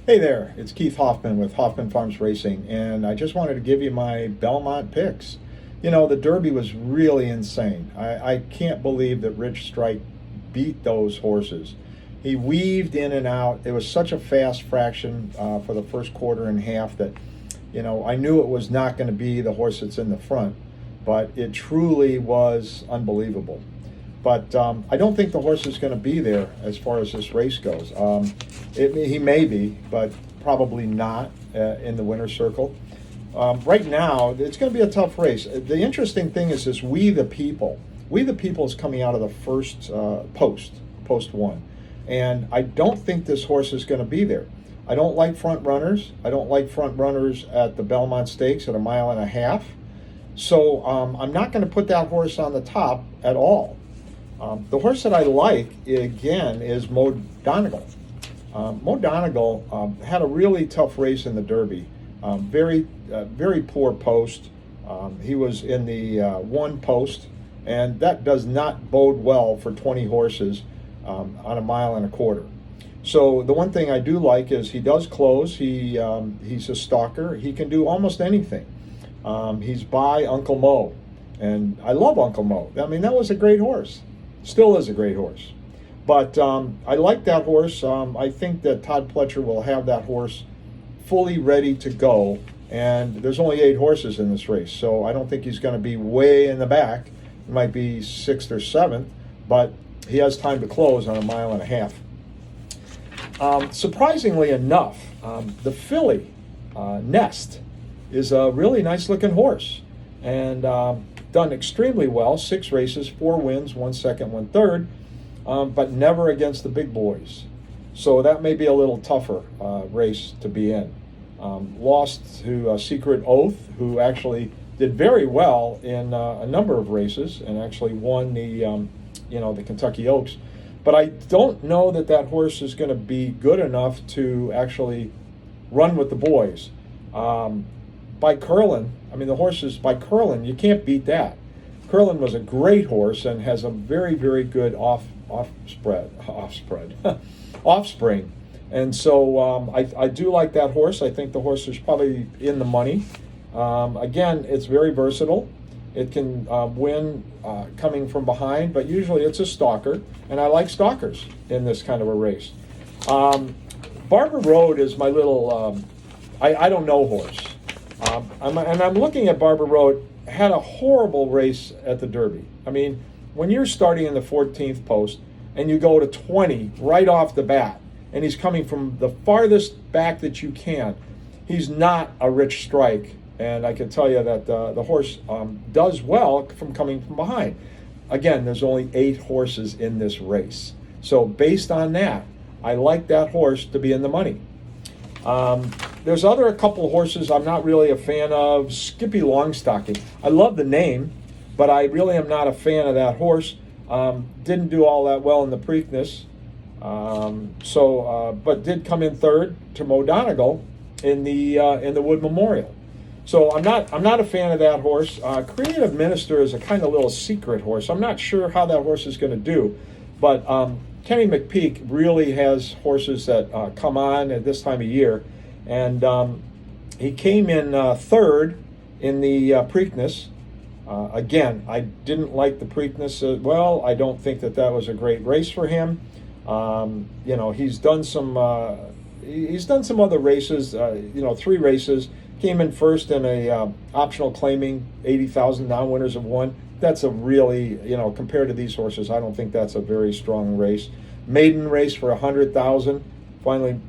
Hey there, it's Keith Hoffman with Hoffman Farms Racing, and I just wanted to give you my Belmont picks. You know, the Derby was really insane. I can't believe that Rich Strike beat those horses. He weaved in and out. It was such a fast fraction for the first quarter and half that, I knew it was not going to be the horse that's in the front, but it truly was unbelievable. But I don't think the horse is going to be there as far as this race goes. He may be, but probably not in the winner's circle. Right now, it's going to be a tough race. The interesting thing is this We the People. We the People is coming out of the first post one. And I don't think this horse is going to be there. I don't like front runners. I don't like front runners at the Belmont Stakes at 1.5 miles. So I'm not going to put that horse on the top at all. The horse that I like, again, is Mo Donegal. Mo Donegal had a really tough race in the Derby. Very poor post. He was in the one post, and that does not bode well for 20 horses on 1.25 miles. So the one thing I do like is he does close. He's a stalker. He can do almost anything. He's by Uncle Mo, and I love Uncle Mo. I mean, that was a great horse. Still is a great horse. But I like that horse. I think that Todd Pletcher will have that horse fully ready to go. And there's only 8 horses in this race, so I don't think he's going to be way in the back. He might be 6th or 7th, but he has time to close on 1.5 miles. Surprisingly enough, the filly, Nest, is a really nice-looking horse. And done extremely well, 6 races, 4 wins, 1 second, 1 third, but never against the big boys. So that may be a little tougher race to be in. Lost to Secret Oath, who actually did very well in a number of races and actually won the Kentucky Oaks. But I don't know that horse is going to be good enough to actually run with the boys. By Curlin, the horses by Curlin, you can't beat that. Curlin was a great horse and has a very, very good offspring. And so I do like that horse. I think the horse is probably in the money. Again, it's very versatile. It can win coming from behind, but usually it's a stalker, and I like stalkers in this kind of a race. Barber Road is my little, I don't know horse. I'm looking at Barber Road, had a horrible race at the Derby. When you're starting in the 14th post and you go to 20 right off the bat, and he's coming from the farthest back that you can, he's not a Rich Strike. And I can tell you that the horse does well from coming from behind. Again, there's only 8 horses in this race. So based on that, I like that horse to be in the money. There's a couple of horses I'm not really a fan of. Skippy Longstocking. I love the name, but I really am not a fan of that horse. Didn't do all that well in the Preakness, but did come in third to Mo Donegal in the Wood Memorial. So I'm not a fan of that horse. Creative Minister is a kind of little secret horse. I'm not sure how that horse is going to do, but Kenny McPeak really has horses that come on at this time of year, and he came in third in the Preakness. Again, I didn't like the Preakness well. I don't think that was a great race for him. He's done some other races. 3 races. Came in first in a optional claiming 80,000 non-winners of 1. That's a really, compared to these horses, I don't think that's a very strong race. Maiden race for 100,000. Finally,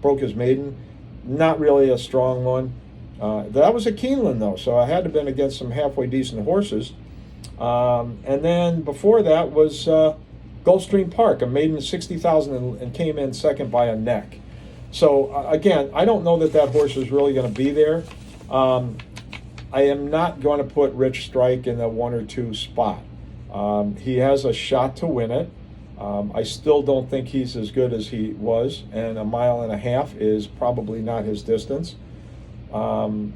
broke his maiden. Not really a strong one. That was a Keeneland though, so I had to been against some halfway decent horses. And then before that was Gulfstream Park, a maiden 60,000 and came in second by a neck. So again, I don't know that horse is really going to be there. I am not going to put Rich Strike in the 1 or 2 spot. He has a shot to win it. I still don't think he's as good as he was, and 1.5 miles is probably not his distance. But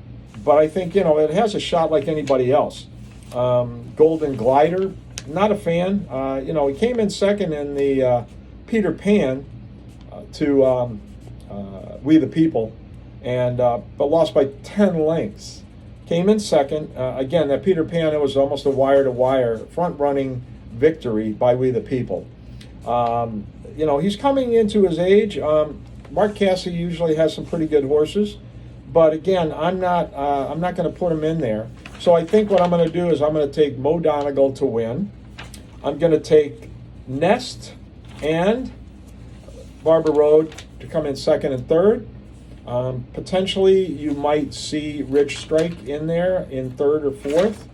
I think, it has a shot like anybody else. Golden Glider, not a fan. He came in second in the Peter Pan to We the People, and but lost by 10 lengths. Came in second. Again, that Peter Pan was almost a wire-to-wire front-running victory by We the People. He's coming into his age. Mark Cassidy usually has some pretty good horses, but again, I'm not going to put him in there. So I think what I'm going to do is I'm going to take Mo Donegal to win. I'm going to take Nest and Barber Road to come in second and third. Potentially, you might see Rich Strike in there in third or fourth.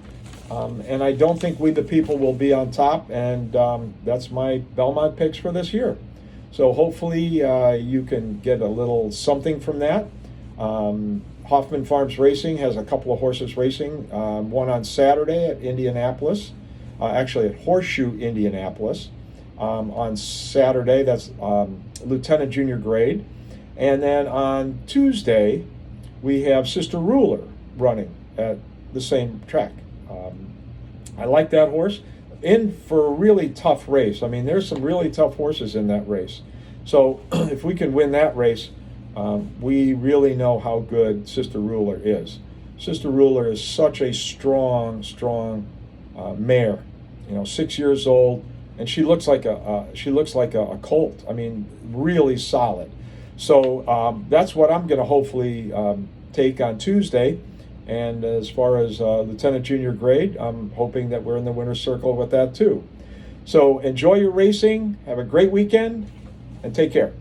And I don't think We the People will be on top. And that's my Belmont picks for this year. So hopefully you can get a little something from that. Hoffman Farms Racing has a couple of horses racing. One on Saturday at Indianapolis. Actually at Horseshoe, Indianapolis. On Saturday, that's Lieutenant Junior Grade. And then on Tuesday, we have Sister Ruler running at the same track. I like that horse. In for a really tough race. I mean, there's some really tough horses in that race. So if we can win that race, we really know how good Sister Ruler is. Sister Ruler is such a strong mare. 6 years old, and she looks like a colt. I mean, really solid. So that's what I'm going to hopefully take on Tuesday. And as far as Lieutenant Junior Grade, I'm hoping that we're in the winner's circle with that too. So enjoy your racing, have a great weekend, and take care.